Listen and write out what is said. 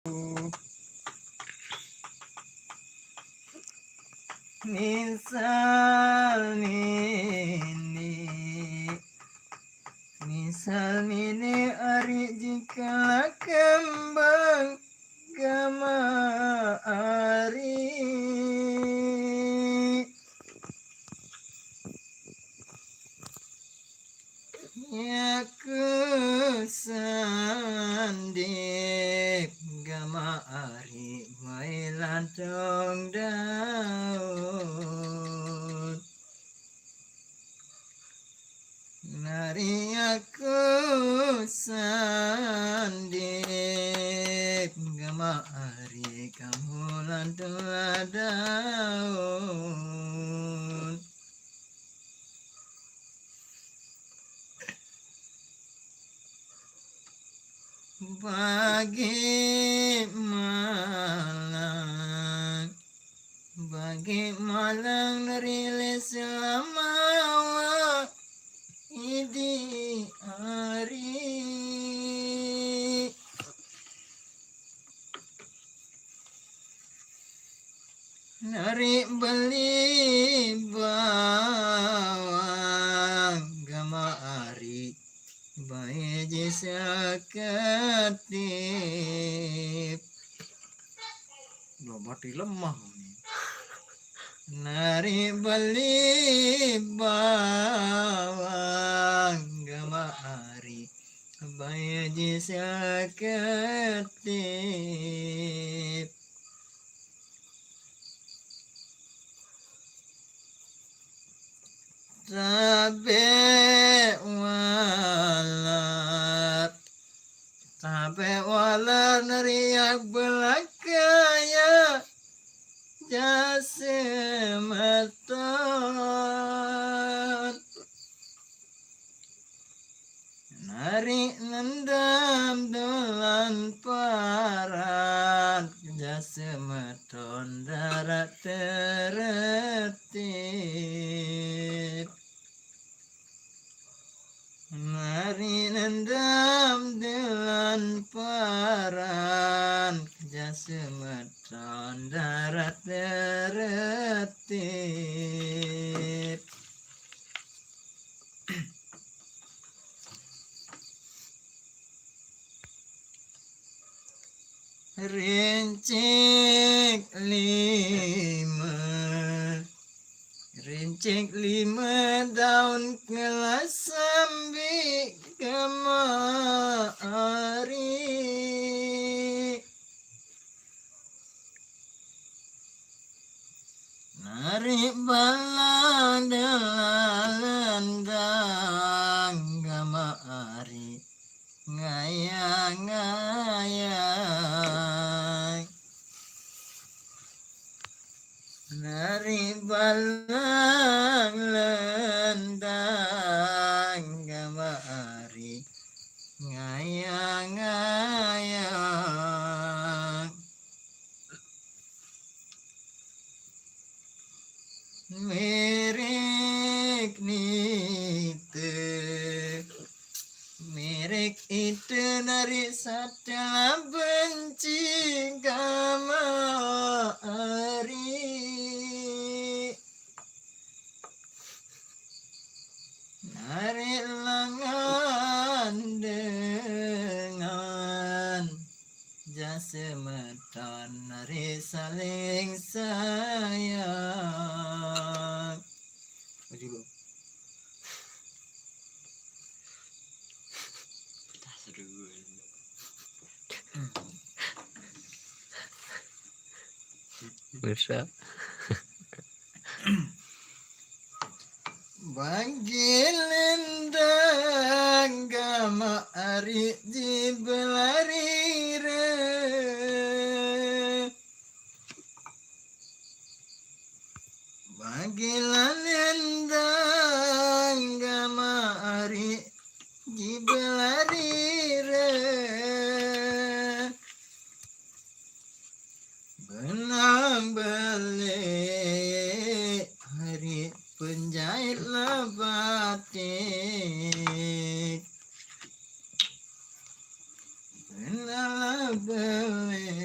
Misal ini ari jikalau kembang gama ari ya kusandip gama ari mailantong daun nari aku sandip gama ari kamu lantong daun bagi malang rilis selama idi hari nari beli bawang gama ari bayi sakatip lo mati lemah nari beli bawang gama ari bayi sakatip Tabe walar neriak belakaya jasemeton nari nendam dolan paran jasemeton darat teretip nari nendam dolan paran jasemeton darat teretip Rincik lima daun kelas sambi kemari nari bala dalandang kemari ngayang-ngayang nari balang lendang gamari ngayang-ngayang mirik itu nari satela benci gamari nari lengan dengan jasemeton nari saling sayang. Dulu. Bisa. Bagi lendang gama ari di belarire bagi lendang gama ari di belarire benang beli hari penjahit batik benang beli